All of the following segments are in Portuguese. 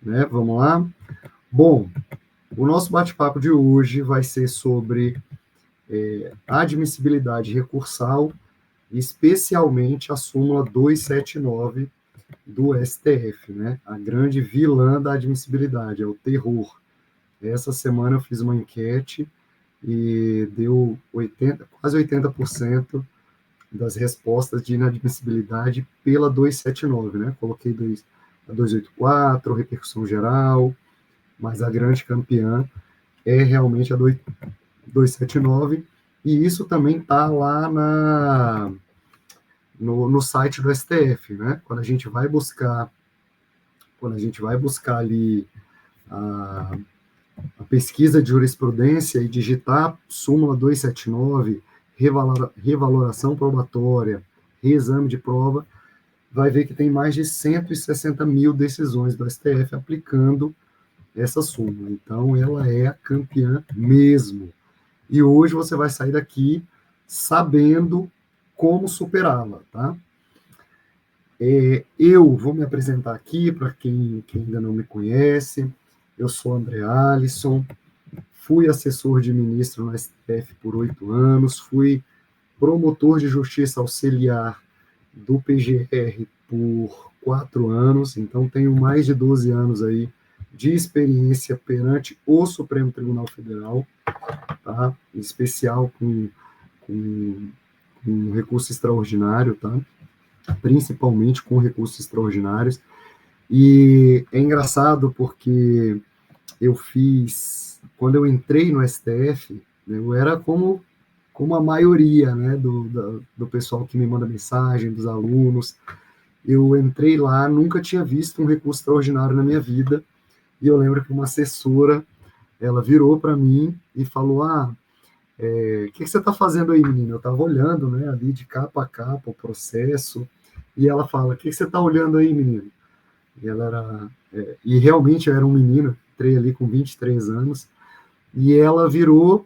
né? Vamos lá? Bom, o nosso bate-papo de hoje vai ser sobre admissibilidade recursal, especialmente a súmula 279 do STF, né? A grande vilã da admissibilidade, é o terror. Essa semana eu fiz uma enquete e deu quase 80% das respostas de inadmissibilidade pela 279, né? Coloquei a 284, repercussão geral, mas a grande campeã é realmente a 279, e isso também está lá no site do STF, né? Quando a gente vai buscar ali a, a pesquisa de jurisprudência e digitar súmula 279, revaloração probatória, reexame de prova, vai ver que tem mais de 160 mil decisões do STF aplicando essa súmula. Então, ela é a campeã mesmo. E hoje você vai sair daqui sabendo como superá-la, tá? Eu vou me apresentar aqui para quem ainda não me conhece. Eu sou André Alisson, fui assessor de ministro no STF por 8 anos, fui promotor de justiça auxiliar do PGR por 4 anos, então tenho mais de 12 anos aí de experiência perante o Supremo Tribunal Federal, tá? Em especial com, com recurso extraordinário, tá? Principalmente com recursos extraordinários. E é engraçado porque quando eu entrei no STF, né, eu era como a maioria, né, do pessoal que me manda mensagem, dos alunos. Eu entrei lá, nunca tinha visto um recurso extraordinário na minha vida, e eu lembro que uma assessora, ela virou para mim e falou, o que você está fazendo aí, menino? Eu estava olhando, né, ali de capa a capa o processo, e ela fala, o que você está olhando aí, menino? E ela e realmente eu era um menino, entrei ali com 23 anos, e ela virou,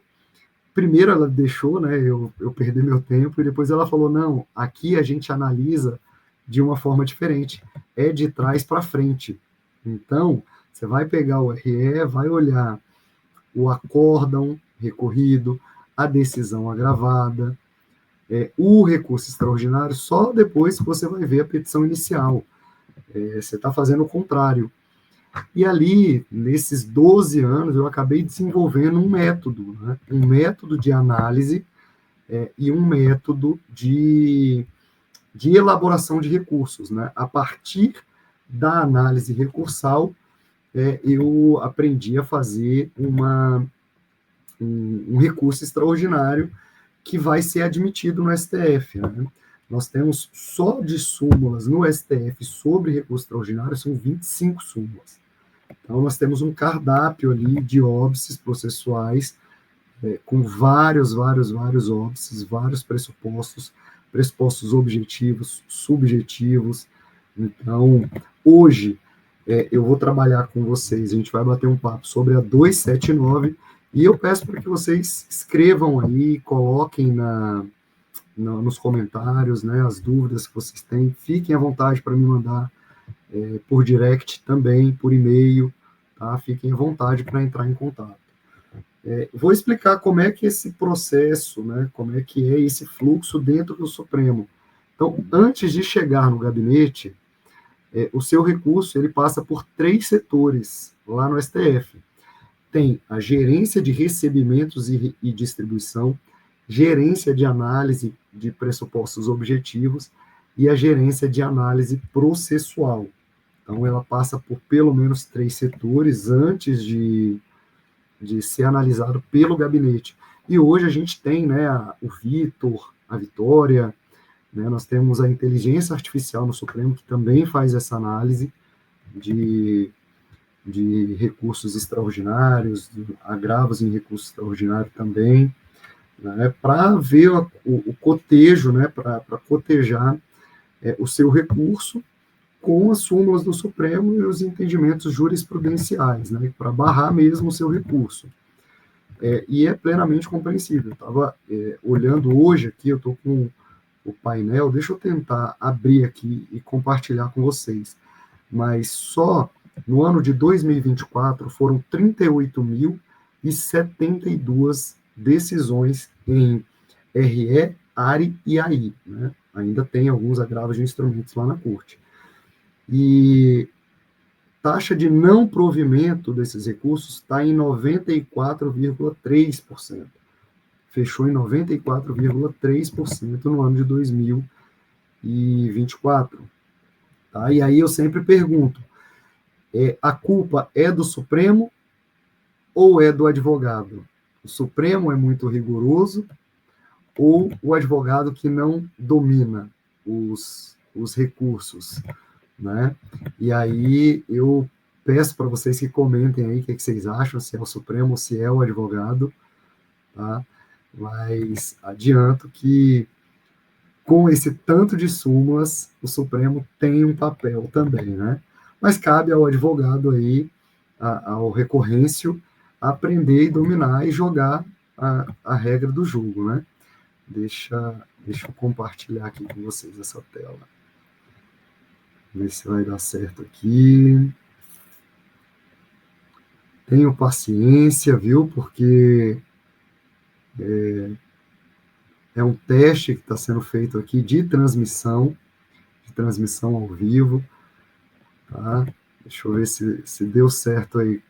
primeiro ela deixou, né, eu perder meu tempo, e depois ela falou, não, aqui a gente analisa de uma forma diferente, é de trás para frente. Então, você vai pegar o RE, vai olhar o acórdão recorrido, a decisão agravada, o recurso extraordinário, só depois que você vai ver a petição inicial. Você está fazendo o contrário. E ali, nesses 12 anos, eu acabei desenvolvendo um método, né? Um método de análise e um método de elaboração de recursos. Né? A partir da análise recursal, eu aprendi a fazer um recurso extraordinário que vai ser admitido no STF. Né? Nós temos só de súmulas no STF sobre recurso extraordinário, são 25 súmulas. Então, nós temos um cardápio ali de óbices processuais, com vários óbices, vários pressupostos objetivos, subjetivos. Então, hoje, eu vou trabalhar com vocês, a gente vai bater um papo sobre a 279, e eu peço para que vocês escrevam aí, coloquem nos comentários, né, as dúvidas que vocês têm, fiquem à vontade para me mandar por direct também, por e-mail, tá? Fiquem à vontade para entrar em contato. Vou explicar como é que esse processo, né, como é que é esse fluxo dentro do Supremo. Então, antes de chegar no gabinete, o seu recurso ele passa por 3 setores lá no STF. Tem a gerência de recebimentos e distribuição, gerência de análise de pressupostos objetivos e a gerência de análise processual. Então, ela passa por pelo menos 3 setores antes de ser analisado pelo gabinete. E hoje a gente tem, né, o Vitor, a Vitória, né, nós temos a inteligência artificial no Supremo, que também faz essa análise de recursos extraordinários, de agravos em recurso extraordinário também, né, para ver o cotejo, né, para cotejar o seu recurso com as súmulas do Supremo e os entendimentos jurisprudenciais, né, para barrar mesmo o seu recurso. E é plenamente compreensível. Eu estava olhando hoje aqui, eu estou com o painel, deixa eu tentar abrir aqui e compartilhar com vocês, mas só No ano de 2024, foram 38.072 decisões em RE, ARE e AI, né? Ainda tem alguns agravos de instrumentos lá na corte. E taxa de não provimento desses recursos está em 94,3%. Fechou em 94,3% no ano de 2024. Tá? E aí eu sempre pergunto, a culpa é do Supremo ou é do advogado? O Supremo é muito rigoroso ou o advogado que não domina os recursos, né? E aí eu peço para vocês que comentem aí o que vocês acham, se é o Supremo ou se é o advogado, tá? Mas adianto que com esse tanto de súmulas, o Supremo tem um papel também, né? Mas cabe ao advogado aí, ao recorrêncio, aprender e dominar e jogar a regra do jogo, né? Deixa eu compartilhar aqui com vocês essa tela. Ver se vai dar certo aqui. Tenham paciência, viu? Porque é um teste que está sendo feito aqui de transmissão ao vivo, tá? Deixa eu ver se deu certo aí.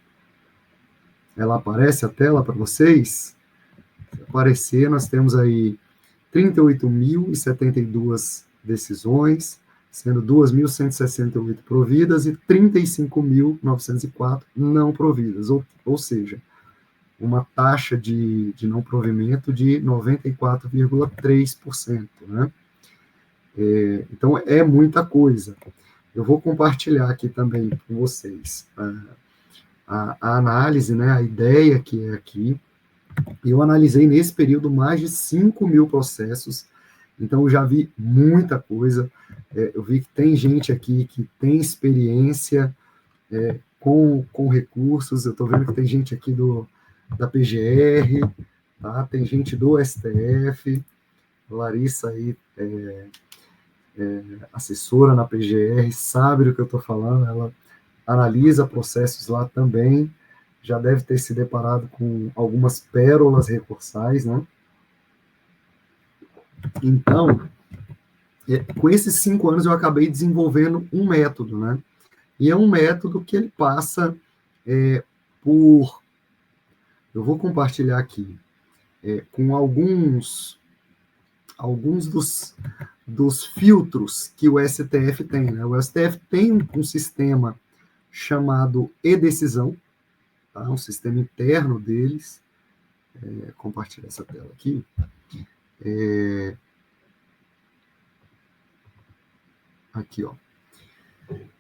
Ela aparece a tela para vocês? Se aparecer, nós temos aí 38.072 decisões, sendo 2.168 providas e 35.904 não providas, ou seja, uma taxa de não provimento de 94,3%, né? Então, é muita coisa. Eu vou compartilhar aqui também com vocês a análise, né, a ideia que é aqui. Eu analisei nesse período mais de 5.000 processos, então eu já vi muita coisa. Eu vi que tem gente aqui que tem experiência com recursos, eu estou vendo que tem gente aqui da PGR, tá? Tem gente do STF, Larissa aí, assessora na PGR, sabe do que eu estou falando, ela analisa processos lá também, já deve ter se deparado com algumas pérolas recursais, né? Então, com esses 5 anos eu acabei desenvolvendo um método, né? E é um método que ele passa por... Eu vou compartilhar aqui com alguns dos filtros que o STF tem, né? O STF tem um sistema chamado e-decisão, tá? Um sistema interno deles. Compartilhar essa tela aqui. Aqui, ó.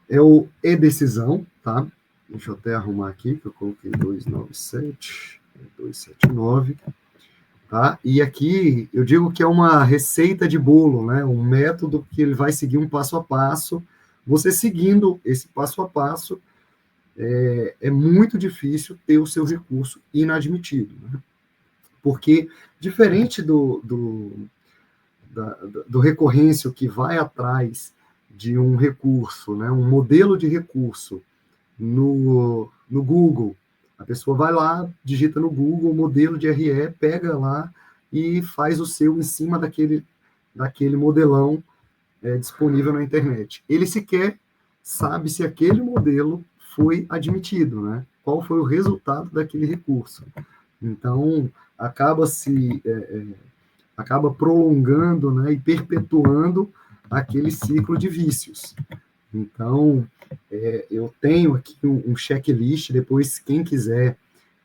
É o e-decisão, tá? Deixa eu até arrumar aqui, que eu coloquei 297, 279, tá? E aqui eu digo que é uma receita de bolo, né? Um método que ele vai seguir um passo a passo. Você seguindo esse passo a passo, é muito difícil ter o seu recurso inadmitido, né? Porque, diferente do recorrêncio que vai atrás de um recurso, né, um modelo de recurso no Google, a pessoa vai lá, digita no Google modelo de RE, pega lá e faz o seu em cima daquele modelão disponível na internet. Ele sequer sabe se aquele modelo foi admitido, né? Qual foi o resultado daquele recurso. Então, acaba prolongando, né, e perpetuando aquele ciclo de vícios. Então, eu tenho aqui um checklist, depois, quem quiser,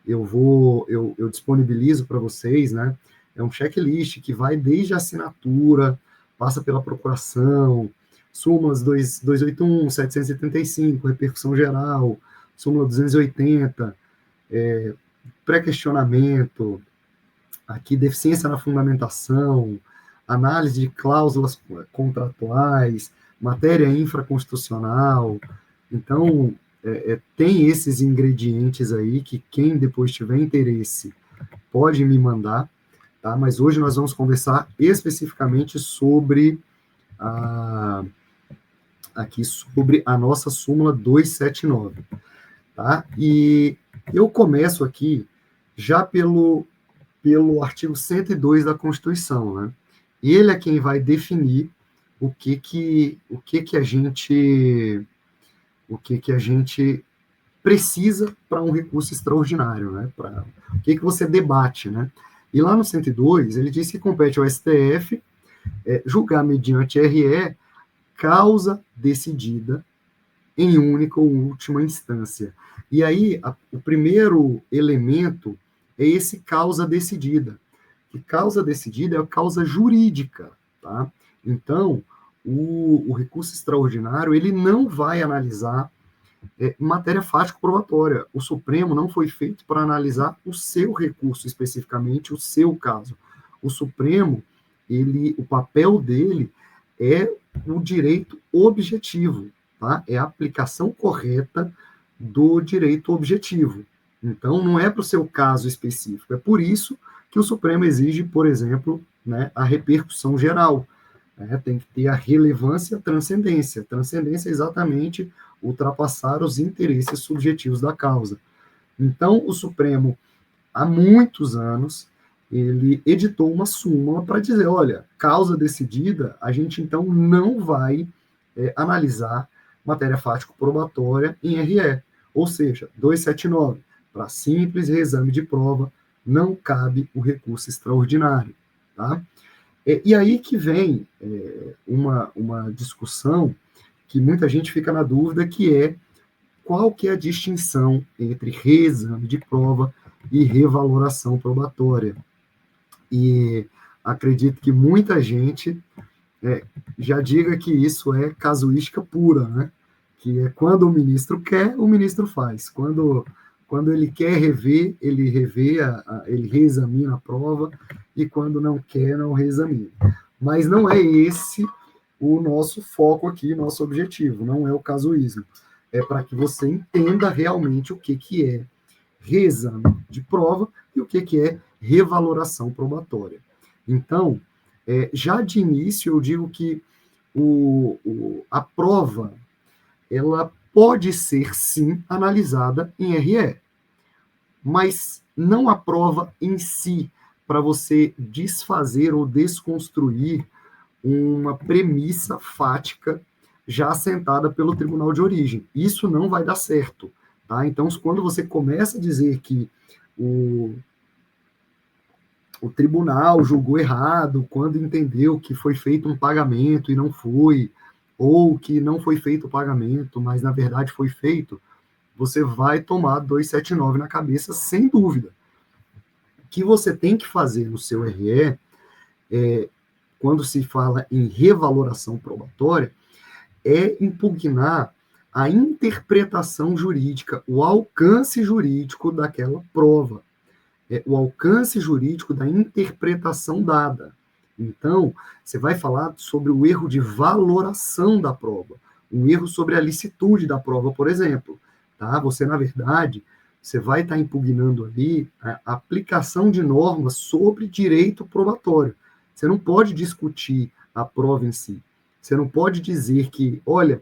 eu disponibilizo para vocês, né? É um checklist que vai desde a assinatura, passa pela procuração, súmulas 281, 775, repercussão geral, súmula 280, pré-questionamento, aqui deficiência na fundamentação, análise de cláusulas contratuais, matéria infraconstitucional. Então, tem esses ingredientes aí que quem depois tiver interesse pode me mandar, tá? Mas hoje nós vamos conversar especificamente sobre aqui sobre a nossa súmula 279, tá? E eu começo aqui já pelo artigo 102 da Constituição, né? Ele é quem vai definir o que a gente precisa para um recurso extraordinário, né? O que você debate, né? E lá no 102, ele diz que compete ao STF julgar mediante RE causa decidida em única ou última instância. E aí, o primeiro elemento é esse causa decidida. Que causa decidida é a causa jurídica, tá? Então, o recurso extraordinário, ele não vai analisar matéria fático-probatória. O Supremo não foi feito para analisar o seu recurso especificamente, o seu caso. O Supremo, o papel dele é o direito objetivo, tá? É a aplicação correta do direito objetivo. Então, não é para o seu caso específico. É por isso que o Supremo exige, por exemplo, né, a repercussão geral. Tem que ter a relevância e a transcendência. Transcendência é exatamente ultrapassar os interesses subjetivos da causa. Então, o Supremo, há muitos anos, ele editou uma súmula para dizer, olha, causa decidida, a gente então não vai analisar matéria fático-probatória em RE. Ou seja, 279, para simples reexame de prova, não cabe o recurso extraordinário. Tá? E aí que vem uma discussão que muita gente fica na dúvida, que é qual que é a distinção entre reexame de prova e revaloração probatória. E acredito que muita gente já diga que isso é casuística pura, né? Que é quando o ministro quer, o ministro faz. Quando ele quer rever, ele revê, ele reexamina a prova, e quando não quer, não reexamina. Mas não é esse o nosso foco aqui, nosso objetivo, não é o casuísmo. É para que você entenda realmente o que é reexame de prova e o que é revaloração probatória. Então, já de início, eu digo que a prova, ela pode ser, sim, analisada em RE, mas não a prova em si, para você desfazer ou desconstruir uma premissa fática já assentada pelo tribunal de origem. Isso não vai dar certo. Tá? Então, quando você começa a dizer que o tribunal julgou errado quando entendeu que foi feito um pagamento e não foi, ou que não foi feito o pagamento, mas na verdade foi feito, você vai tomar 279 na cabeça, sem dúvida. O que você tem que fazer no seu RE, quando se fala em revaloração probatória, é impugnar a interpretação jurídica, o alcance jurídico daquela prova, o alcance jurídico da interpretação dada. Então, você vai falar sobre o erro de valoração da prova, um erro sobre a licitude da prova, por exemplo. Tá? Você, na verdade, você vai estar impugnando ali a aplicação de normas sobre direito probatório. Você não pode discutir a prova em si. Você não pode dizer que, olha,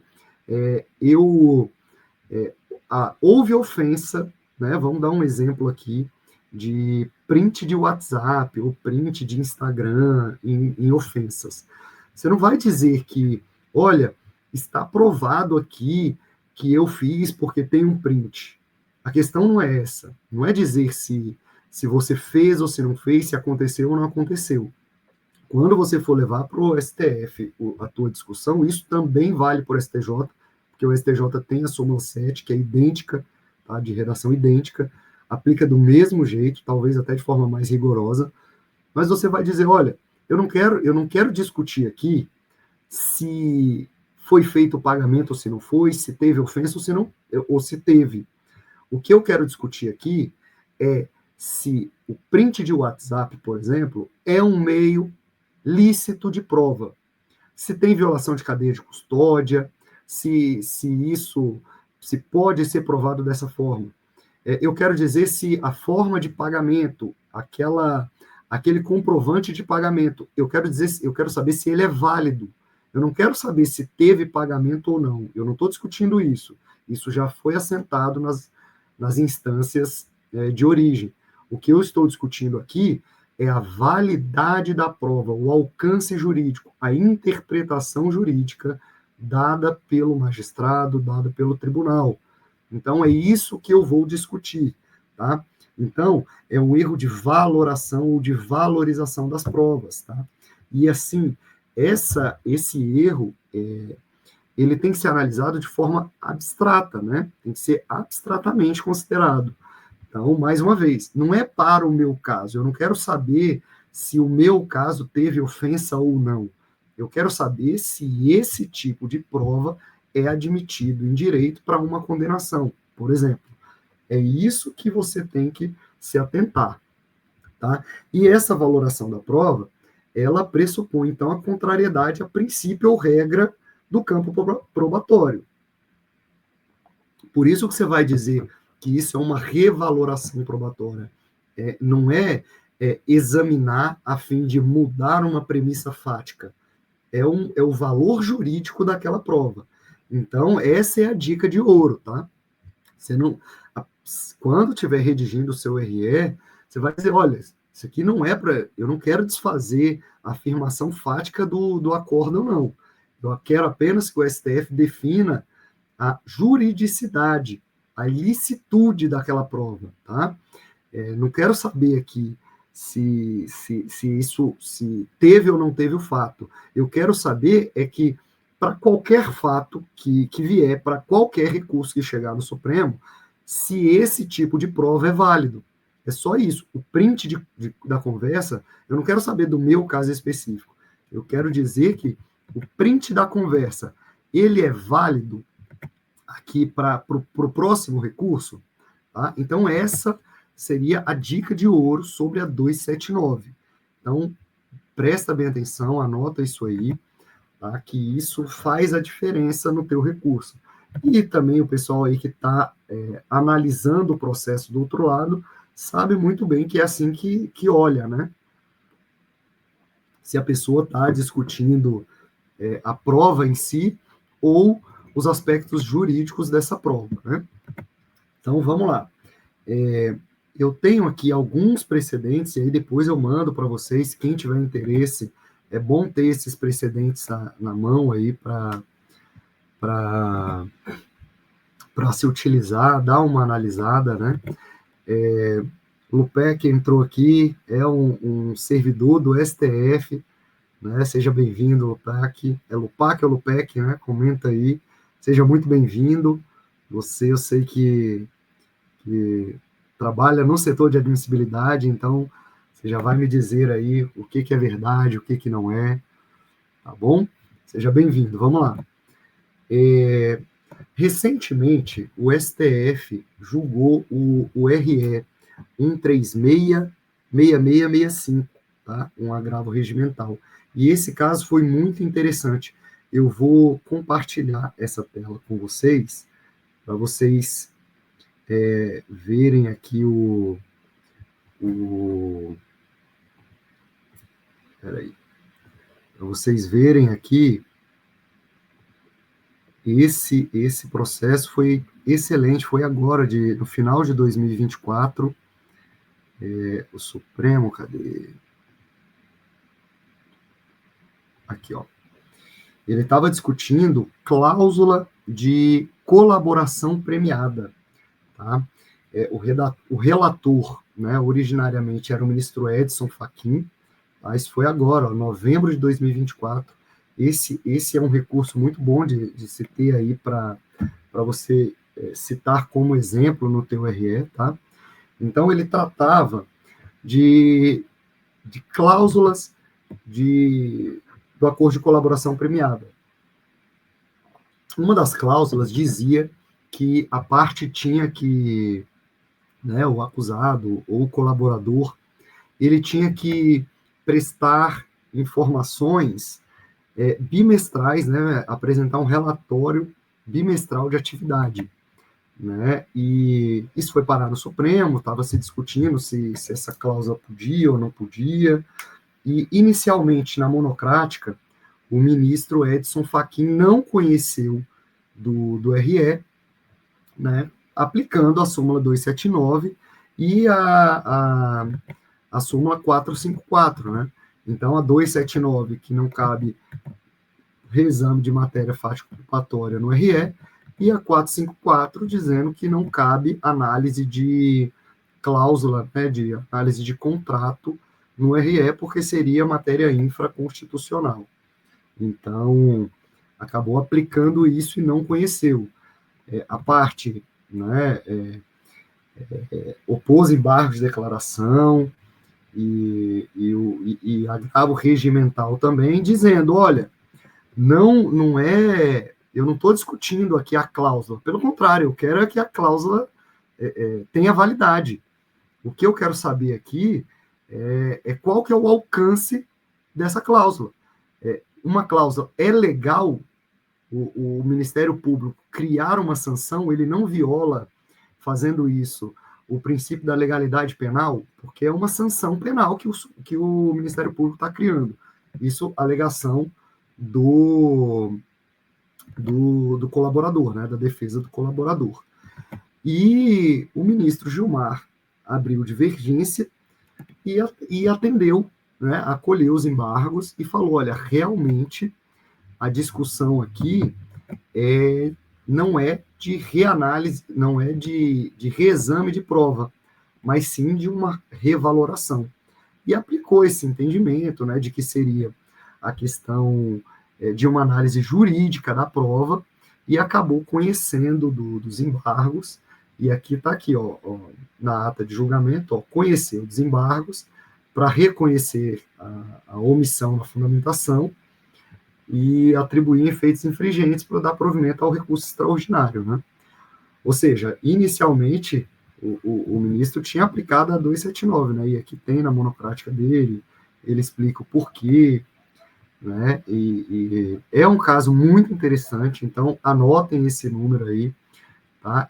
houve ofensa, né? Vamos dar um exemplo aqui de print de WhatsApp ou print de Instagram em ofensas. Você não vai dizer que, olha, está provado aqui que eu fiz porque tem um print. A questão não é essa. Não é dizer se você fez ou se não fez, se aconteceu ou não aconteceu. Quando você for levar para o STF a tua discussão, isso também vale para o STJ, porque o STJ tem a súmula 7, que é idêntica, tá, de redação idêntica, aplica do mesmo jeito, talvez até de forma mais rigorosa, mas você vai dizer, olha, eu não quero discutir aqui se foi feito o pagamento ou se não foi, se teve ofensa ou se teve. O que eu quero discutir aqui é se o print de WhatsApp, por exemplo, é um meio lícito de prova. Se tem violação de cadeia de custódia, se pode ser provado dessa forma. Eu quero dizer se a forma de pagamento, aquele comprovante de pagamento, eu quero saber se ele é válido. Eu não quero saber se teve pagamento ou não. Eu não estou discutindo isso. Isso já foi assentado nas instâncias de origem. O que eu estou discutindo aqui é a validade da prova, o alcance jurídico, a interpretação jurídica dada pelo magistrado, dada pelo tribunal. Então, é isso que eu vou discutir, tá? Então, é um erro de valoração ou de valorização das provas, tá? E, assim, esse erro, ele tem que ser analisado de forma abstrata, né? Tem que ser abstratamente considerado. Então, mais uma vez, não é para o meu caso. Eu não quero saber se o meu caso teve ofensa ou não. Eu quero saber se esse tipo de prova é admitido em direito para uma condenação, por exemplo. É isso que você tem que se atentar, tá? E essa valoração da prova, ela pressupõe, então, a contrariedade a princípio ou regra do campo probatório. Por isso que você vai dizer que isso é uma revaloração probatória. Não é examinar a fim de mudar uma premissa fática. É o valor jurídico daquela prova. Então, essa é a dica de ouro, tá? Você não, quando estiver redigindo o seu RE, você vai dizer, olha, isso aqui não é para... Eu não quero desfazer a afirmação fática do acórdão, não. Eu quero apenas que o STF defina a juridicidade, a ilicitude daquela prova, tá? Não quero saber aqui se teve ou não teve o fato. Eu quero saber que, para qualquer fato que vier, para qualquer recurso que chegar no Supremo, se esse tipo de prova é válido. É só isso. O print da conversa, eu não quero saber do meu caso específico. Eu quero dizer que o print da conversa, ele é válido aqui para o próximo recurso, tá? Então, essa seria a dica de ouro sobre a 279. Então, presta bem atenção, anota isso aí, tá? Que isso faz a diferença no teu recurso. E também o pessoal aí que está analisando o processo do outro lado, sabe muito bem que é assim que olha, né? Se a pessoa está discutindo a prova em si ou os aspectos jurídicos dessa prova, né? Então, vamos lá. Eu tenho aqui alguns precedentes, e aí depois eu mando para vocês, quem tiver interesse, é bom ter esses precedentes na mão aí para se utilizar, dar uma analisada, né? Lupec entrou aqui, é um servidor do STF, né? Seja bem-vindo, Lupec. É Lupac ou Lupec, né? Comenta aí. Seja muito bem-vindo. Eu sei que trabalha no setor de admissibilidade, então você já vai me dizer aí o que é verdade, o que não é, tá bom? Seja bem-vindo, vamos lá. Recentemente, o STF julgou o RE 136-6665, tá? Um agravo regimental. E esse caso foi muito interessante. Eu vou compartilhar essa tela com vocês, para vocês verem aqui peraí, para vocês verem aqui, esse processo foi excelente, foi agora, no final de 2024, o Supremo, cadê? Aqui, ó. Ele estava discutindo cláusula de colaboração premiada, tá? O relator, né, originariamente era o ministro Edson Fachin, tá? Isso foi agora, ó, novembro de 2024. Esse é um recurso muito bom de se ter aí para você citar como exemplo no teu RE, tá? Então, ele tratava de cláusulas do acordo de colaboração premiada. Uma das cláusulas dizia que a parte tinha que, né, o acusado ou o colaborador, ele tinha que prestar informações bimestrais, né, apresentar um relatório bimestral de atividade, né, e isso foi parar no Supremo, estava se discutindo se essa cláusula podia ou não podia, e inicialmente na monocrática, o ministro Edson Fachin não conheceu do RE, né, aplicando a súmula 279 e a súmula 454, né? Então, a 279, que não cabe reexame de matéria fático-ocupatória no RE, e a 454, dizendo que não cabe análise de cláusula, né, de análise de contrato no RE, porque seria matéria infraconstitucional. Então, acabou aplicando isso e não conheceu. A parte, né, opôs embargos de declaração e agravo regimental também, dizendo, olha, não é, eu não estou discutindo aqui a cláusula, pelo contrário, eu quero é que a cláusula tenha validade. O que eu quero saber aqui qual que é o alcance dessa cláusula. Uma cláusula é legal, o Ministério Público criar uma sanção, ele não viola, fazendo isso, o princípio da legalidade penal, porque é uma sanção penal que o Ministério Público está criando. Isso, alegação do colaborador, né, da defesa do colaborador. E o ministro Gilmar abriu divergência e atendeu, né, acolheu os embargos e falou, olha, realmente a discussão aqui não é de reanálise, não é de reexame de prova, mas sim de uma revaloração. E aplicou esse entendimento, né, de que seria a questão de uma análise jurídica da prova e acabou conhecendo dos embargos. E aqui está aqui, na ata de julgamento, conheceu dos embargos para reconhecer a omissão na fundamentação e atribuir efeitos infringentes para dar provimento ao recurso extraordinário, né? Ou seja, inicialmente, o ministro tinha aplicado a 279, né? E aqui tem na monocrática dele, ele explica o porquê, né? E é um caso muito interessante, então anotem esse número aí, tá?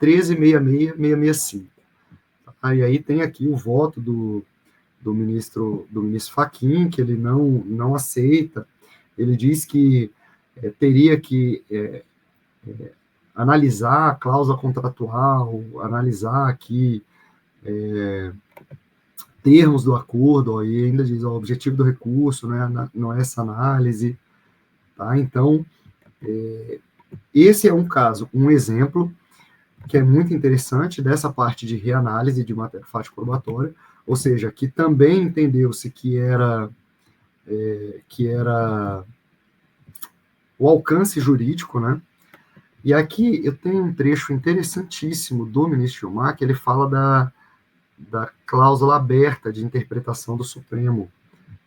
1366665. E aí tem aqui o voto do ministro Fachin, que ele não aceita. Ele diz que teria que analisar a cláusula contratual, analisar aqui termos do acordo, e ainda diz o objetivo do recurso, né, não é essa análise, tá? Então, esse é um caso, um exemplo, que é muito interessante dessa parte de reanálise de matéria fática probatória, ou seja, que também entendeu-se que era o alcance jurídico, né? E aqui eu tenho um trecho interessantíssimo do ministro Gilmar, que ele fala da cláusula aberta de interpretação do Supremo.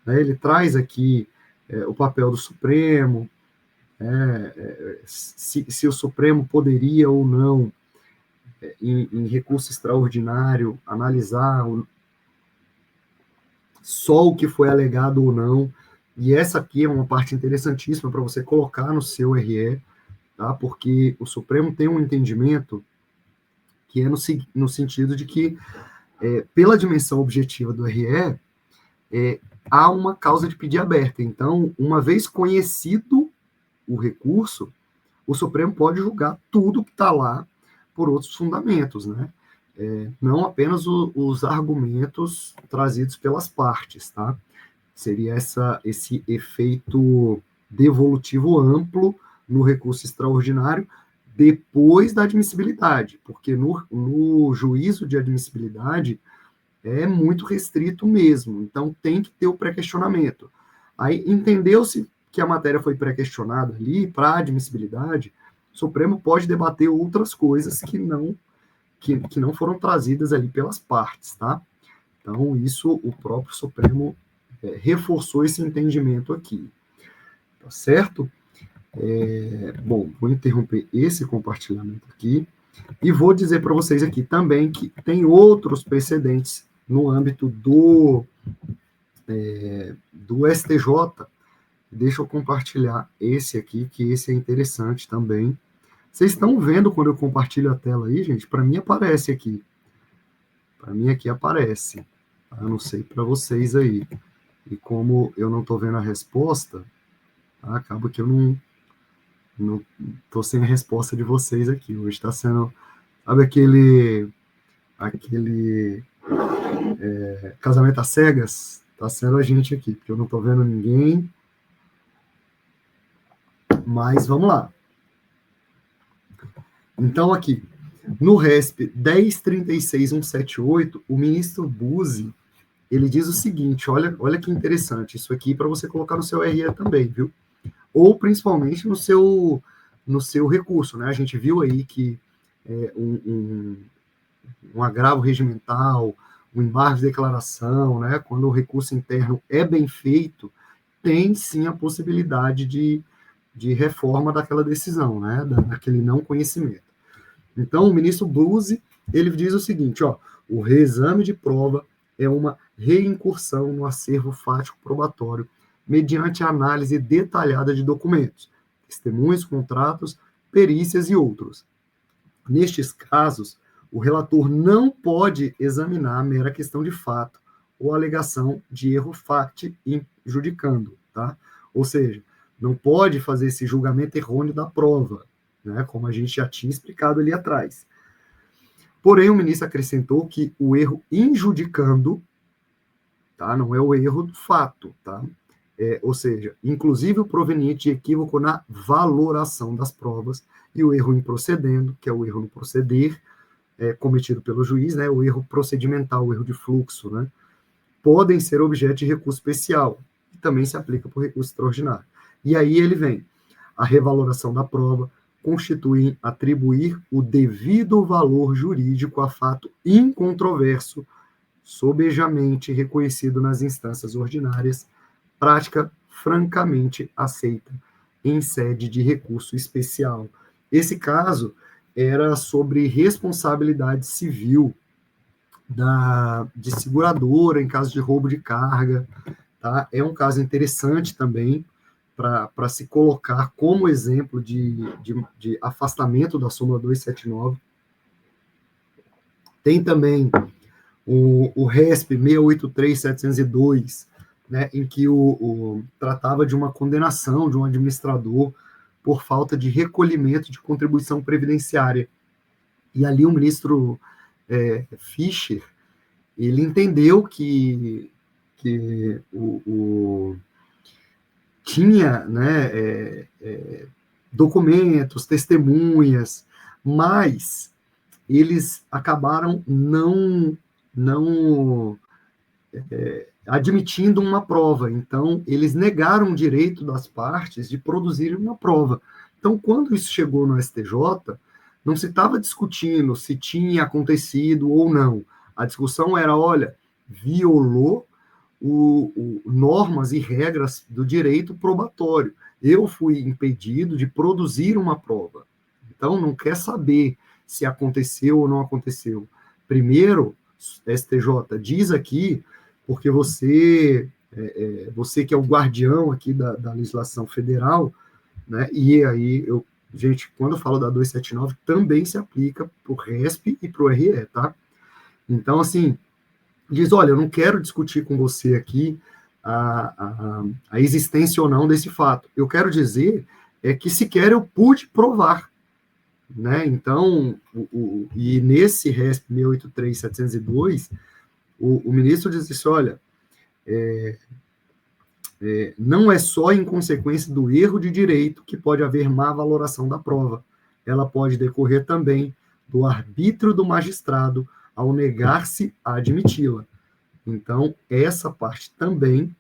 Ele traz aqui o papel do Supremo, se o Supremo poderia ou não, em recurso extraordinário, analisar só o que foi alegado ou não. E essa aqui é uma parte interessantíssima para você colocar no seu RE, tá? Porque o Supremo tem um entendimento que é no sentido de que, pela dimensão objetiva do RE, há uma causa de pedir aberta. Então, uma vez conhecido o recurso, o Supremo pode julgar tudo que está lá por outros fundamentos, né? Não apenas os argumentos trazidos pelas partes, tá? Seria esse efeito devolutivo amplo no recurso extraordinário depois da admissibilidade, porque no juízo de admissibilidade é muito restrito mesmo, então tem que ter o pré-questionamento. Aí entendeu-se que a matéria foi pré-questionada ali para admissibilidade, o Supremo pode debater outras coisas que não foram trazidas ali pelas partes, tá? Então, isso o próprio Supremo reforçou esse entendimento aqui, tá certo? Bom, vou interromper esse compartilhamento aqui e vou dizer para vocês aqui também que tem outros precedentes no âmbito do STJ. Deixa eu compartilhar esse aqui, que esse é interessante também. Vocês estão vendo quando eu compartilho a tela aí, gente? Para mim aparece aqui. Para mim aqui aparece. Eu não sei para vocês aí. E como eu não estou vendo a resposta, Tá? Acaba que eu não tô sem a resposta de vocês aqui. Hoje está sendo, sabe aquele casamento às cegas? Está sendo a gente aqui, porque eu não estou vendo ninguém. Mas vamos lá. Então, aqui, no RESP 10.36.178, o ministro Buzzi, ele diz o seguinte, olha que interessante, isso aqui para você colocar no seu RE também, viu? Ou principalmente no seu recurso, né? A gente viu aí que um agravo regimental, um embargo de declaração, né? Quando o recurso interno é bem feito, tem sim a possibilidade de reforma daquela decisão, né? Daquele não conhecimento. Então, o ministro Buzzi, ele diz o seguinte, ó, o reexame de prova é uma reincursão no acervo fático probatório mediante análise detalhada de documentos, testemunhos, contratos, perícias e outros. Nestes casos, o relator não pode examinar a mera questão de fato ou alegação de erro facti judicando, tá? Ou seja, não pode fazer esse julgamento errôneo da prova, né, como a gente já tinha explicado ali atrás. Porém, o ministro acrescentou que o erro injudicando, tá, não é o erro do fato, tá? Ou seja, inclusive o proveniente de equívoco na valoração das provas e o erro improcedendo, que é o erro no proceder, cometido pelo juiz, né, o erro procedimental, o erro de fluxo, né, podem ser objeto de recurso especial, e também se aplica por recurso extraordinário. E aí ele vem, a revaloração da prova constitui atribuir o devido valor jurídico a fato incontroverso, sobejamente reconhecido nas instâncias ordinárias, prática francamente aceita em sede de recurso especial. Esse caso era sobre responsabilidade civil de seguradora em caso de roubo de carga, tá? É um caso interessante também para se colocar como exemplo de afastamento da súmula 279. Tem também o RESP 683.702, né, em que tratava de uma condenação de um administrador por falta de recolhimento de contribuição previdenciária. E ali o ministro Fischer, ele entendeu que tinha, né, documentos, testemunhas, mas eles acabaram não admitindo uma prova. Então, eles negaram o direito das partes de produzirem uma prova. Então, quando isso chegou no STJ, não se estava discutindo se tinha acontecido ou não. A discussão era, olha, violou normas e regras do direito probatório. Eu fui impedido de produzir uma prova. Então, não quer saber se aconteceu ou não aconteceu. Primeiro, STJ diz aqui, porque você que é o guardião aqui da legislação federal, né, e aí, gente, quando eu falo da 279, também se aplica para o RESP e para o RE, tá? Então, assim, diz, olha, eu não quero discutir com você aqui a existência ou não desse fato. Eu quero dizer que sequer eu pude provar, né? Então, e nesse RESP 683.702, o ministro diz isso, olha, não é só em consequência do erro de direito que pode haver má valoração da prova. Ela pode decorrer também do arbítrio do magistrado ao negar-se a admiti-la. Então, essa parte também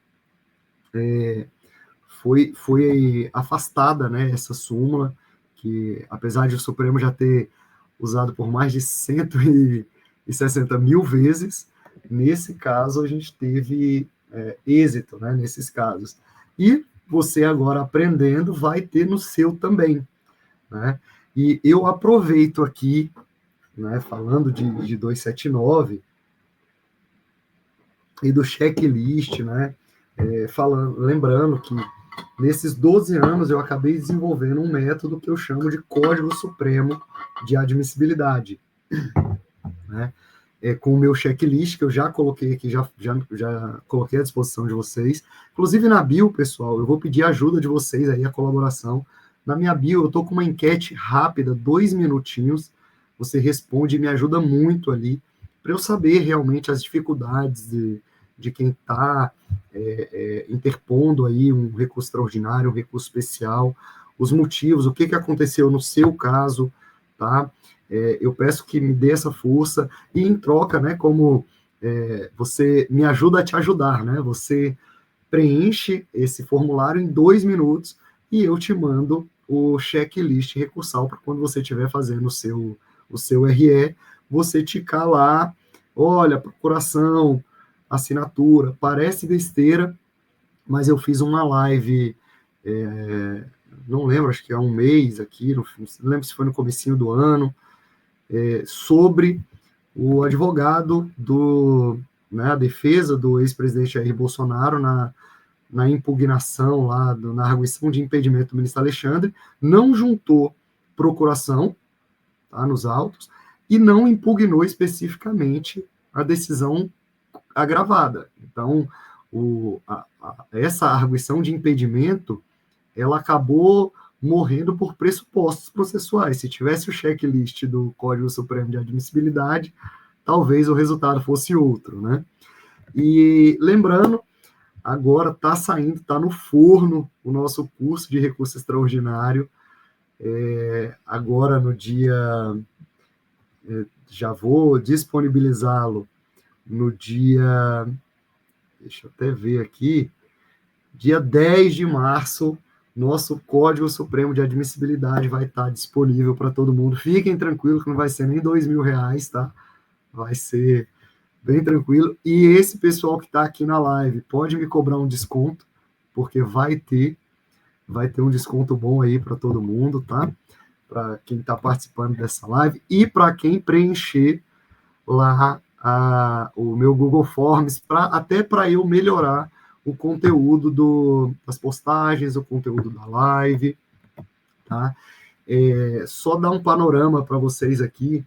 foi afastada, né, essa súmula, que apesar de o Supremo já ter usado por mais de 160 mil vezes, nesse caso a gente teve êxito, né, nesses casos. E você agora aprendendo vai ter no seu também, né? E eu aproveito aqui, né, falando de 279 e do checklist, né, lembrando que nesses 12 anos eu acabei desenvolvendo um método que eu chamo de Código Supremo de Admissibilidade, né? com o meu checklist, que eu já coloquei aqui, já coloquei à disposição de vocês. Inclusive na bio, pessoal, eu vou pedir a ajuda de vocês aí, a colaboração. Na minha bio, eu estou com uma enquete rápida, 2 minutinhos. Você responde e me ajuda muito ali, para eu saber realmente as dificuldades de quem está interpondo aí um recurso extraordinário, um recurso especial, os motivos, o que, que aconteceu no seu caso, tá? Eu peço que me dê essa força, e em troca, né, como você me ajuda a te ajudar, né? Você preenche esse formulário em 2 minutos e eu te mando o checklist recursal para quando você estiver fazendo o seu RE, você ticar lá, olha, procuração, assinatura, parece besteira, mas eu fiz uma live, não lembro, acho que há um mês aqui, não lembro se foi no comecinho do ano, sobre o advogado a defesa do ex-presidente Jair Bolsonaro na impugnação lá, na arguição de impedimento do ministro Alexandre, não juntou procuração, tá, nos autos, e não impugnou especificamente a decisão agravada. Então, essa arguição de impedimento, ela acabou morrendo por pressupostos processuais. Se tivesse o checklist do Código Supremo de Admissibilidade, talvez o resultado fosse outro, né? E lembrando, agora está saindo, está no forno o nosso curso de recurso extraordinário. Agora no dia, já vou disponibilizá-lo no dia, deixa eu até ver aqui, dia 10 de março, nosso Código Supremo de Admissibilidade vai estar disponível para todo mundo. Fiquem tranquilos que não vai ser nem R$ 2.000, tá? Vai ser bem tranquilo. E esse pessoal que está aqui na live pode me cobrar um desconto, porque vai ter um desconto bom aí para todo mundo, tá? Para quem está participando dessa live e para quem preencher lá o meu Google Forms, até para eu melhorar o conteúdo das postagens, o conteúdo da live, tá? Só dar um panorama para vocês aqui,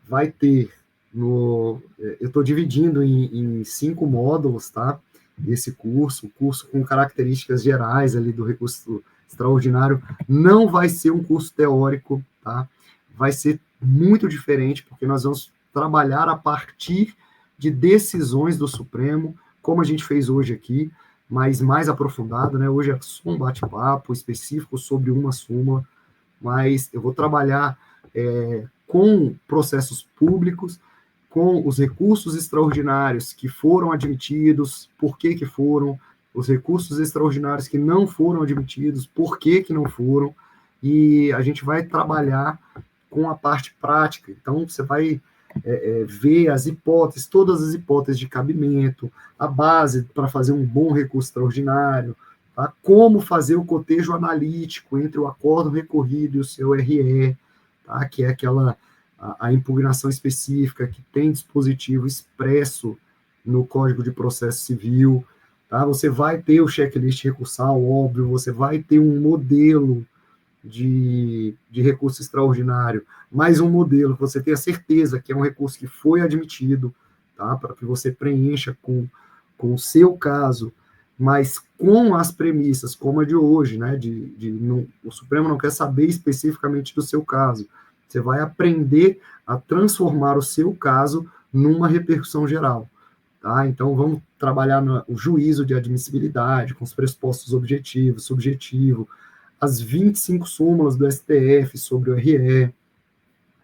vai ter eu estou dividindo em 5 módulos, tá? Esse curso com características gerais ali do recurso extraordinário, não vai ser um curso teórico, tá? Vai ser muito diferente, porque nós vamos trabalhar a partir de decisões do Supremo, como a gente fez hoje aqui, mas mais aprofundado, né? Hoje é só um bate-papo específico sobre uma súmula, mas eu vou trabalhar com processos públicos, com os recursos extraordinários que foram admitidos, por que foram, os recursos extraordinários que não foram admitidos, por que não foram, e a gente vai trabalhar com a parte prática. Então, você vai ver as hipóteses, todas as hipóteses de cabimento, a base para fazer um bom recurso extraordinário, tá? Como fazer o cotejo analítico entre o acordo recorrido e o seu RE, tá? Que é aquela a impugnação específica que tem dispositivo expresso no Código de Processo Civil, tá? Você vai ter o checklist recursal, óbvio, você vai ter um modelo de recurso extraordinário, mais um modelo que você tenha certeza que é um recurso que foi admitido, tá? Para que você preencha com o seu caso, mas com as premissas, como a de hoje, né? O Supremo não quer saber especificamente do seu caso. Você vai aprender a transformar o seu caso numa repercussão geral, tá? Então, vamos trabalhar no juízo de admissibilidade, com os pressupostos objetivo, subjetivo, as 25 súmulas do STF sobre o RE,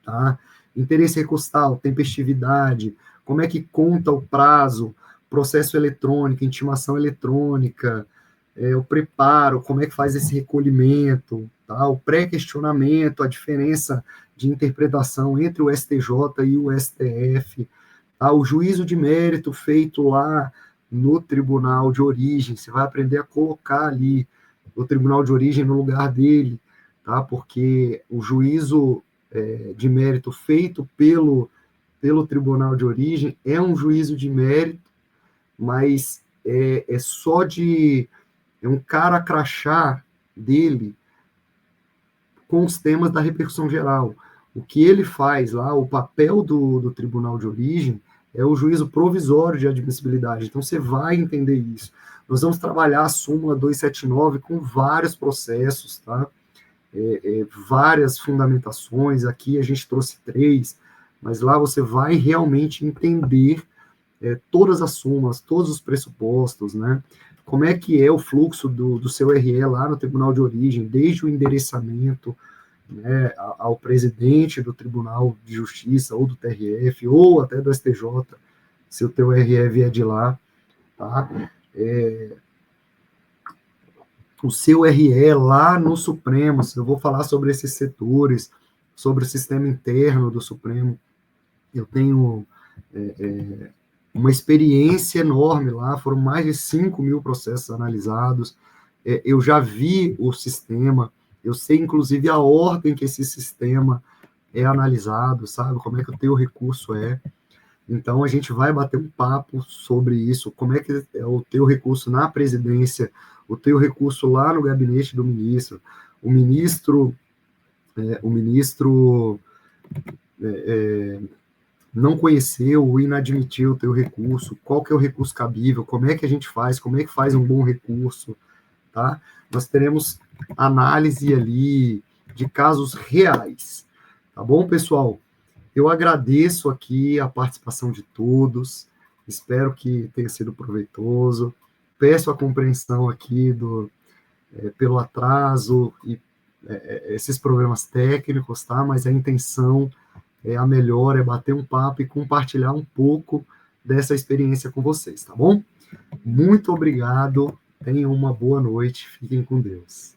tá? Interesse recursal, tempestividade, como é que conta o prazo, processo eletrônico, intimação eletrônica, o preparo, como é que faz esse recolhimento, tá? O pré-questionamento, a diferença de interpretação entre o STJ e o STF, tá? O juízo de mérito feito lá no tribunal de origem, você vai aprender a colocar ali o tribunal de origem no lugar dele, tá? Porque o juízo de mérito feito pelo tribunal de origem é um juízo de mérito, mas só um cara crachá dele com os temas da repercussão geral. O que ele faz lá, o papel do tribunal de origem, é o juízo provisório de admissibilidade. Então, você vai entender isso. Nós vamos trabalhar a súmula 279 com vários processos, tá? Várias fundamentações. Aqui a gente trouxe 3, mas lá você vai realmente entender todas as súmulas, todos os pressupostos, né? Como é que é o fluxo do seu RE lá no tribunal de origem, desde o endereçamento, né, ao presidente do Tribunal de Justiça, ou do TRF, ou até do STJ, se o teu RE vier de lá, tá? O seu RE lá no Supremo, eu vou falar sobre esses setores, sobre o sistema interno do Supremo. Eu tenho uma experiência enorme lá, foram mais de 5.000 processos analisados, eu já vi o sistema, eu sei, inclusive, a ordem que esse sistema é analisado, sabe? Como é que o teu recurso é. Então, a gente vai bater um papo sobre isso, como é que é o teu recurso na presidência, o teu recurso lá no gabinete do ministro, o ministro não conheceu ou inadmitiu o teu recurso, qual que é o recurso cabível, como é que a gente faz, como é que faz um bom recurso, tá? Nós teremos análise ali de casos reais, tá bom, pessoal? Eu agradeço aqui a participação de todos, espero que tenha sido proveitoso, peço a compreensão aqui pelo atraso e esses problemas técnicos, tá? Mas a intenção é a melhor, é bater um papo e compartilhar um pouco dessa experiência com vocês, tá bom? Muito obrigado, tenham uma boa noite, fiquem com Deus.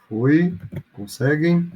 Foi? Conseguem?